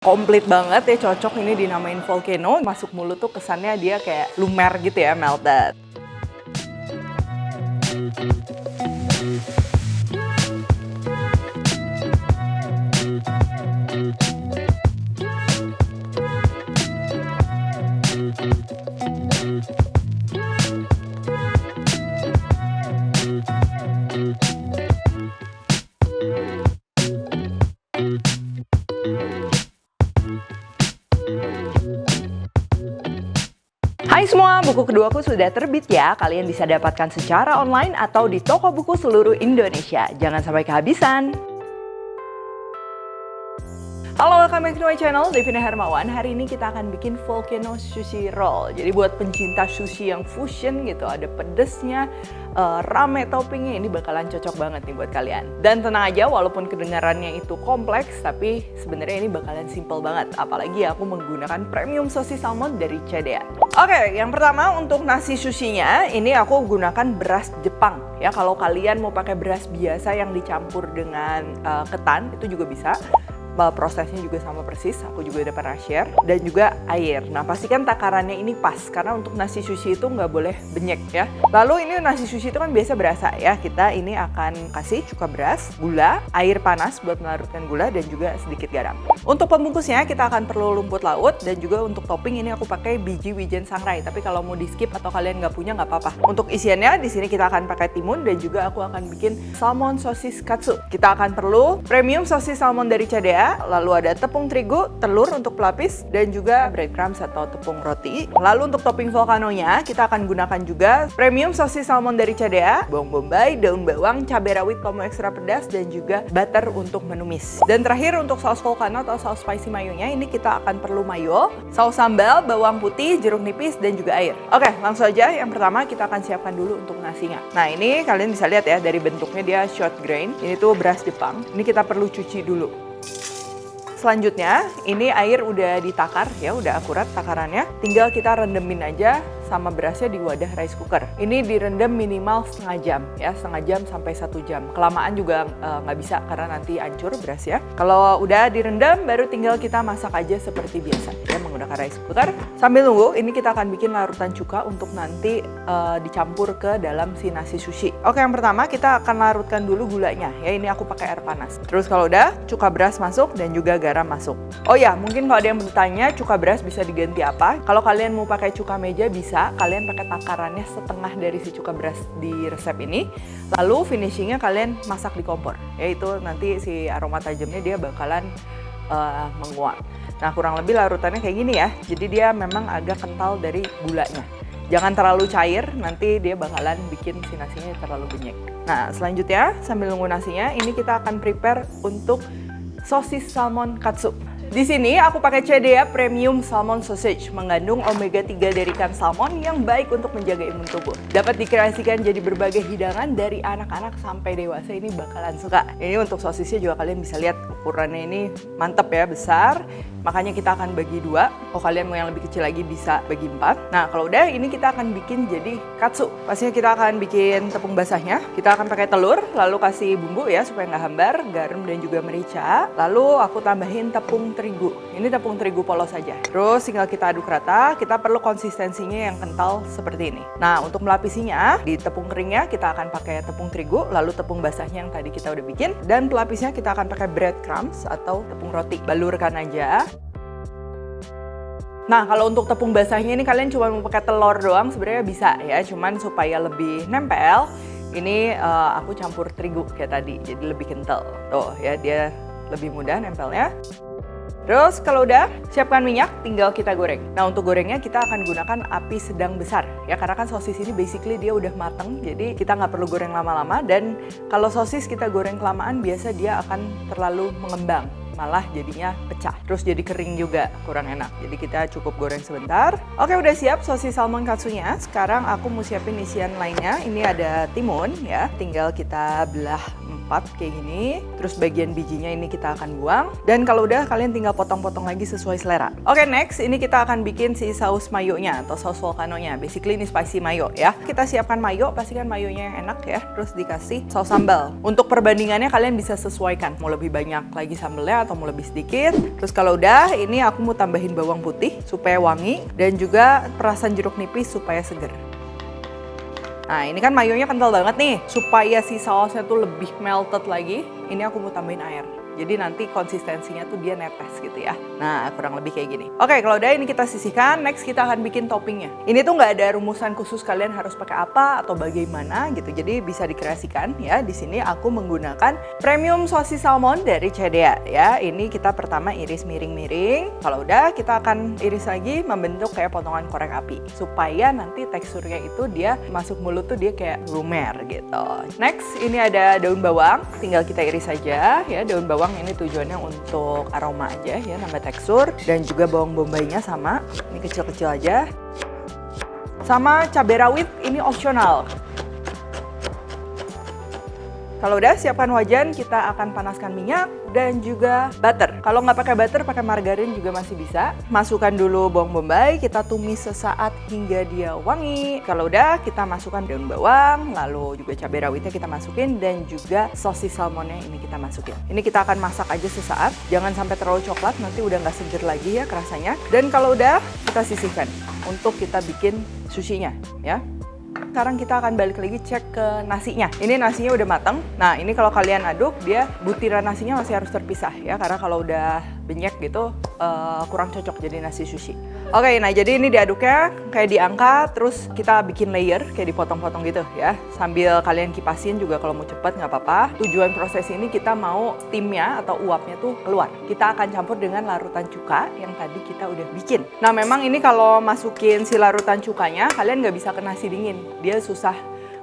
Komplit banget ya, cocok ini dinamain volcano. Masuk mulut tuh kesannya dia kayak lumer gitu ya, melted. Hai semua, buku keduaku sudah terbit ya. Kalian bisa dapatkan secara online atau di toko buku seluruh Indonesia. Jangan sampai kehabisan. Halo, welcome back to my channel, Devina Hermawan. Hari ini kita akan bikin volcano sushi roll. Jadi buat pencinta sushi yang fusion gitu, ada pedesnya, rame toppingnya, ini bakalan cocok banget nih buat kalian. Dan tenang aja, walaupun kedengarannya itu kompleks, tapi sebenarnya ini bakalan simple banget. Apalagi aku menggunakan premium sosis salmon dari CDA. Oke, yang pertama untuk nasi sushinya, ini aku gunakan beras Jepang. Ya, kalau kalian mau pakai beras biasa yang dicampur dengan ketan, itu juga bisa. Prosesnya juga sama persis, aku juga udah pernah share. Dan juga air. Nah, pastikan takarannya ini pas, karena untuk nasi sushi itu nggak boleh benyek ya. Lalu ini nasi sushi itu kan biasa berasa ya. Kita ini akan kasih cuka beras, gula, air panas buat melarutkan gula, dan juga sedikit garam. Untuk pembungkusnya kita akan perlu rumput laut, dan juga untuk topping ini aku pakai biji wijen sangrai. Tapi kalau mau di skip atau kalian nggak punya nggak apa-apa. Untuk isiannya di sini kita akan pakai timun, dan juga aku akan bikin salmon sosis katsu. Kita akan perlu premium sosis salmon dari CDA. Lalu ada tepung terigu, telur untuk pelapis, dan juga breadcrumbs atau tepung roti. Lalu untuk topping volcanonya, kita akan gunakan juga premium sosis salmon dari CDA, bawang bombay, daun bawang, cabai rawit combo ekstra pedas, dan juga butter untuk menumis. Dan terakhir untuk saus volcano atau saus spicy mayonya, ini kita akan perlu mayo, saus sambal, bawang putih, jeruk nipis, dan juga air. Oke, langsung aja. Yang pertama kita akan siapkan dulu untuk nasinya. Nah, ini kalian bisa lihat ya, dari bentuknya dia short grain. Ini tuh beras Jepang. Ini kita perlu cuci dulu. Selanjutnya, ini air udah ditakar ya, udah akurat takarannya. Tinggal kita rendemin aja sama berasnya di wadah rice cooker. Ini direndam minimal setengah jam ya, setengah jam sampai 1 jam. Kelamaan juga nggak bisa karena nanti hancur beras ya. Kalau udah direndam, baru tinggal kita masak aja seperti biasa ya, menggunakan rice cooker. Sambil nunggu, ini kita akan bikin larutan cuka untuk nanti dicampur ke dalam si nasi sushi. Oke, yang pertama kita akan larutkan dulu gulanya ya. Ini aku pakai air panas. Terus kalau udah, cuka beras masuk dan juga garam masuk. Oh ya, mungkin kalau ada yang bertanya cuka beras bisa diganti apa? Kalau kalian mau pakai cuka meja bisa, kalian pakai takarannya setengah dari si cuka beras di resep ini. Lalu finishingnya kalian masak di kompor. Yaitu nanti si aroma tajamnya dia bakalan menguap. Nah, kurang lebih larutannya kayak gini ya. Jadi dia memang agak kental dari gulanya. Jangan terlalu cair, nanti dia bakalan bikin si nasinya terlalu benyek. Nah, selanjutnya sambil nunggu nasinya, ini kita akan prepare untuk sosis salmon katsu. Di sini aku pakai CDA Premium Salmon Sausage, mengandung omega 3 dari ikan salmon yang baik untuk menjaga imun tubuh. Dapat dikreasikan jadi berbagai hidangan dari anak-anak sampai dewasa, ini bakalan suka. Ini untuk sosisnya juga kalian bisa lihat ukurannya ini mantep ya, besar. Makanya kita akan bagi 2. Kalau kalian mau yang lebih kecil lagi bisa bagi 4. Nah, kalau udah ini kita akan bikin jadi katsu. Pastinya kita akan bikin tepung basahnya. Kita akan pakai telur, lalu kasih bumbu ya supaya nggak hambar, garam dan juga merica. Lalu aku tambahin tepung terigu. Ini tepung terigu polos saja. Terus tinggal kita aduk rata. Kita perlu konsistensinya yang kental seperti ini. Nah, untuk melapisinya di tepung keringnya kita akan pakai tepung terigu, lalu tepung basahnya yang tadi kita udah bikin, dan pelapisnya kita akan pakai breadcrumbs atau tepung roti. Balurkan aja. Nah, kalau untuk tepung basahnya ini kalian cuma mau pakai telur doang sebenarnya bisa ya, cuman supaya lebih nempel, ini aku campur terigu kayak tadi, jadi lebih kental. Tuh ya, dia lebih mudah nempelnya. Terus kalau udah, siapkan minyak, tinggal kita goreng. Nah, untuk gorengnya kita akan gunakan api sedang besar ya, karena kan sosis ini basically dia udah mateng, jadi kita nggak perlu goreng lama-lama. Dan kalau sosis kita goreng kelamaan, biasa dia akan terlalu mengembang, malah jadinya pecah, terus jadi kering juga, kurang enak. Jadi kita cukup goreng sebentar. Oke, udah siap sosis salmon katsunya. Sekarang aku mau siapin isian lainnya. Ini ada timun ya, tinggal kita belah rapat kayak gini. Terus bagian bijinya ini kita akan buang. Dan kalau udah kalian tinggal potong-potong lagi sesuai selera. Oke, next ini kita akan bikin si saus mayonya atau saus volcanonya. Basically ini spicy mayo ya. Kita siapkan mayo, pastikan mayonya yang enak ya. Terus dikasih saus sambal. Untuk perbandingannya kalian bisa sesuaikan. Mau lebih banyak lagi sambalnya atau mau lebih sedikit. Terus kalau udah, ini aku mau tambahin bawang putih supaya wangi. Dan juga perasan jeruk nipis supaya seger. Nah, ini kan mayonya kental banget nih. Supaya si sausnya tuh lebih melted lagi, ini aku mau tambahin air. Jadi nanti konsistensinya tuh dia netes gitu ya. Nah, kurang lebih kayak gini. Oke, kalau udah ini kita sisihkan. Next kita akan bikin toppingnya. Ini tuh nggak ada rumusan khusus kalian harus pakai apa atau bagaimana gitu. Jadi bisa dikreasikan ya. Di sini aku menggunakan premium sosis salmon dari Cedea ya. Ini kita pertama iris miring-miring. Kalau udah kita akan iris lagi membentuk kayak potongan korek api. Supaya nanti teksturnya itu dia masuk mulut tuh dia kayak lumer gitu. Next ini ada daun bawang. Tinggal kita iris saja ya. Daun bawang ini tujuannya untuk aroma aja ya, nambah tekstur. Dan juga bawang bombaynya sama, ini kecil-kecil aja. Sama cabai rawit, ini opsional. Kalau udah siapkan wajan, kita akan panaskan minyak dan juga butter. Kalau nggak pakai butter, pakai margarin juga masih bisa. Masukkan dulu bawang bombay, kita tumis sesaat hingga dia wangi. Kalau udah, kita masukkan daun bawang, lalu juga cabai rawitnya kita masukin dan juga sosis salmonnya ini kita masukin. Ini kita akan masak aja sesaat, jangan sampai terlalu coklat, nanti udah nggak seger lagi ya rasanya. Dan kalau udah, kita sisihkan untuk kita bikin sushinya ya. Sekarang kita akan balik lagi cek ke nasinya. Ini nasinya udah mateng. Nah, ini kalau kalian aduk, dia butiran nasinya masih harus terpisah ya. Karena kalau udah benyek gitu, kurang cocok jadi nasi sushi. Oke, nah jadi ini diaduknya kayak diangkat, terus kita bikin layer, kayak dipotong-potong gitu ya. Sambil kalian kipasin juga kalau mau cepet nggak apa-apa. Tujuan proses ini kita mau steamnya atau uapnya tuh keluar. Kita akan campur dengan larutan cuka yang tadi kita udah bikin. Nah, memang ini kalau masukin si larutan cukanya, kalian nggak bisa ke nasi dingin. Dia susah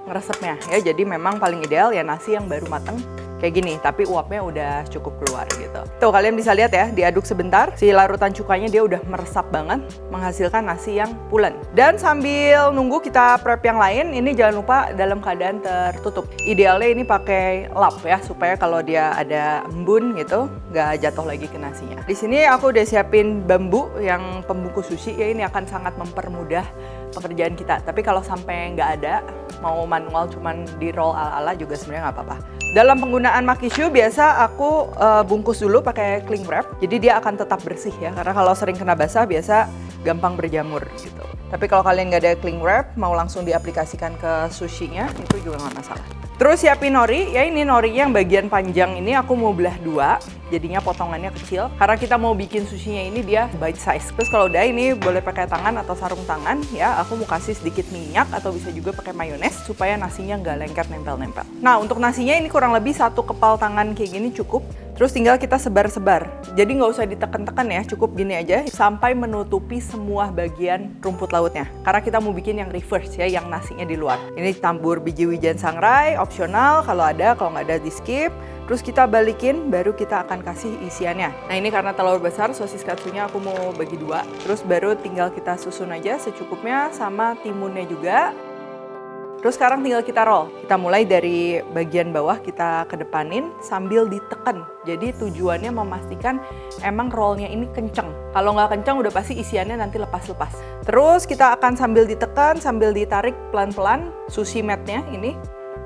ngeresepnya ya, jadi memang paling ideal ya nasi yang baru mateng kayak gini, tapi uapnya udah cukup keluar gitu. Tuh kalian bisa lihat ya, diaduk sebentar, si larutan cukanya dia udah meresap banget, menghasilkan nasi yang pulen. Dan sambil nunggu kita prep yang lain, ini jangan lupa dalam keadaan tertutup. Idealnya ini pakai lap ya, supaya kalau dia ada embun gitu, nggak jatuh lagi ke nasinya. Di sini aku udah siapin bambu yang pembungkus sushi ya, ini akan sangat mempermudah pekerjaan kita. Tapi kalau sampai nggak ada, mau manual cuman di roll ala-ala juga sebenarnya nggak apa-apa. Dalam penggunaan makishu biasa aku bungkus dulu pakai cling wrap, jadi dia akan tetap bersih ya. Karena kalau sering kena basah biasa gampang berjamur gitu. Tapi kalau kalian nggak ada cling wrap, mau langsung diaplikasikan ke sushinya, itu juga nggak masalah. Terus siapin nori, ya ini norinya yang bagian panjang ini aku mau belah dua, jadinya potongannya kecil. Karena kita mau bikin sushinya ini dia bite size. Terus kalau udah ini boleh pakai tangan atau sarung tangan ya, aku mau kasih sedikit minyak atau bisa juga pakai mayones supaya nasinya nggak lengket nempel-nempel. Nah untuk nasinya ini kurang lebih satu kepal tangan kayak gini cukup. Terus tinggal kita sebar-sebar. Jadi nggak usah ditekan-tekan ya, cukup gini aja sampai menutupi semua bagian rumput lautnya. Karena kita mau bikin yang reverse ya, yang nasinya di luar. Ini tambur biji wijen sangrai, opsional kalau ada, kalau nggak ada di skip. Terus kita balikin, baru kita akan kasih isiannya. Nah ini karena telur besar, sosis katsunya aku mau bagi dua. Terus baru tinggal kita susun aja secukupnya sama timunnya juga. Terus sekarang tinggal kita roll. Kita mulai dari bagian bawah kita kedepanin sambil ditekan. Jadi tujuannya memastikan emang rollnya ini kenceng. Kalau nggak kenceng udah pasti isiannya nanti lepas-lepas. Terus kita akan sambil ditekan, sambil ditarik pelan-pelan sushi mat-nya ini.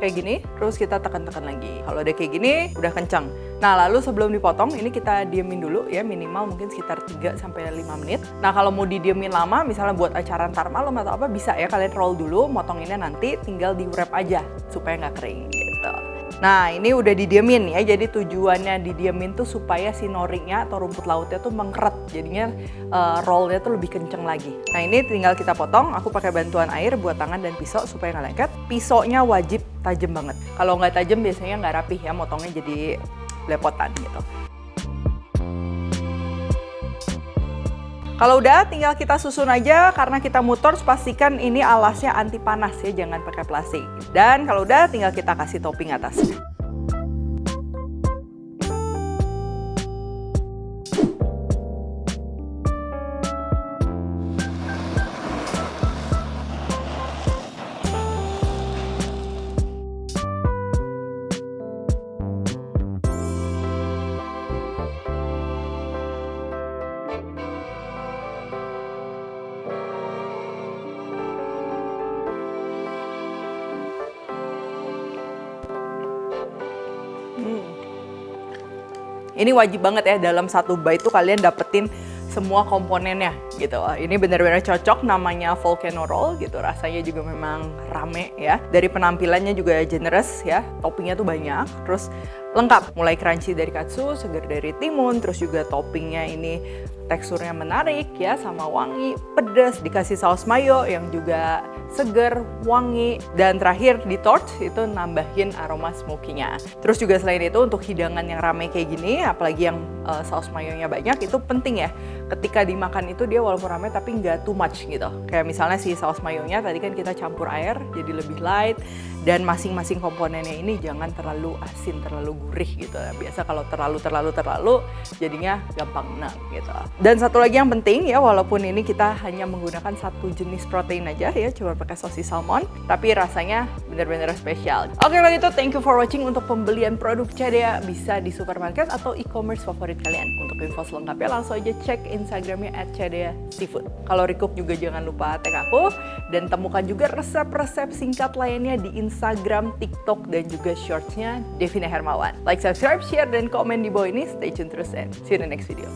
Kayak gini, terus kita tekan-tekan lagi. Kalau udah kayak gini, udah kencang. Nah, lalu sebelum dipotong, ini kita diemin dulu ya, minimal mungkin sekitar 3-5 menit. Nah, kalau mau didiemin lama, misalnya buat acara ntar malam atau apa, bisa ya kalian roll dulu, motonginnya nanti tinggal di wrap aja, supaya nggak kering gitu. Nah, ini udah didiemin ya, jadi tujuannya didiemin tuh supaya si norinya atau rumput lautnya tuh mengkeret, jadinya rollnya tuh lebih kenceng lagi. Nah, ini tinggal kita potong, aku pakai bantuan air buat tangan dan pisau supaya nggak lengket. Pisaunya wajib tajam banget. Kalau nggak tajam biasanya nggak rapih ya, motongnya jadi belepotan gitu. Kalau udah tinggal kita susun aja, karena kita mutor pastikan ini alasnya anti panas ya, jangan pakai plastik. Dan kalau udah tinggal kita kasih topping atasnya. Ini wajib banget ya, dalam satu bite tuh kalian dapetin semua komponennya gitu. Ini benar-benar cocok, namanya volcano roll gitu. Rasanya juga memang rame ya. Dari penampilannya juga generous ya. Toppingnya tuh banyak. Terus lengkap, mulai crunchy dari katsu, segar dari timun, terus juga toppingnya ini teksturnya menarik ya, sama wangi, pedas, dikasih saus mayo yang juga segar, wangi, dan terakhir di torch itu nambahin aroma smoky-nya. Terus juga selain itu untuk hidangan yang rame kayak gini, apalagi yang saus mayonya banyak, itu penting ya. Ketika dimakan itu dia walaupun rame tapi nggak too much gitu. Kayak misalnya si saus mayonya tadi kan kita campur air jadi lebih light, dan masing-masing komponennya ini jangan terlalu asin, terlalu gurih gitu. Biasa kalau terlalu jadinya gampang enak gitu. Dan satu lagi yang penting ya, walaupun ini kita hanya menggunakan satu jenis protein aja ya, cuma pakai sosis salmon, tapi rasanya benar-benar spesial. Oke, kalau gitu thank you for watching. Untuk pembelian produk Chedea bisa di supermarket atau e-commerce favorit kalian. Untuk info selengkapnya langsung aja cek Instagramnya @ChedeaSeafood. Kalau recook juga jangan lupa tag aku, dan temukan juga resep-resep singkat lainnya di Instagram, TikTok, dan juga shortsnya Devina Hermawan. Like, subscribe, share, dan komen di bawah ini. Stay tune terus and see you in the next video.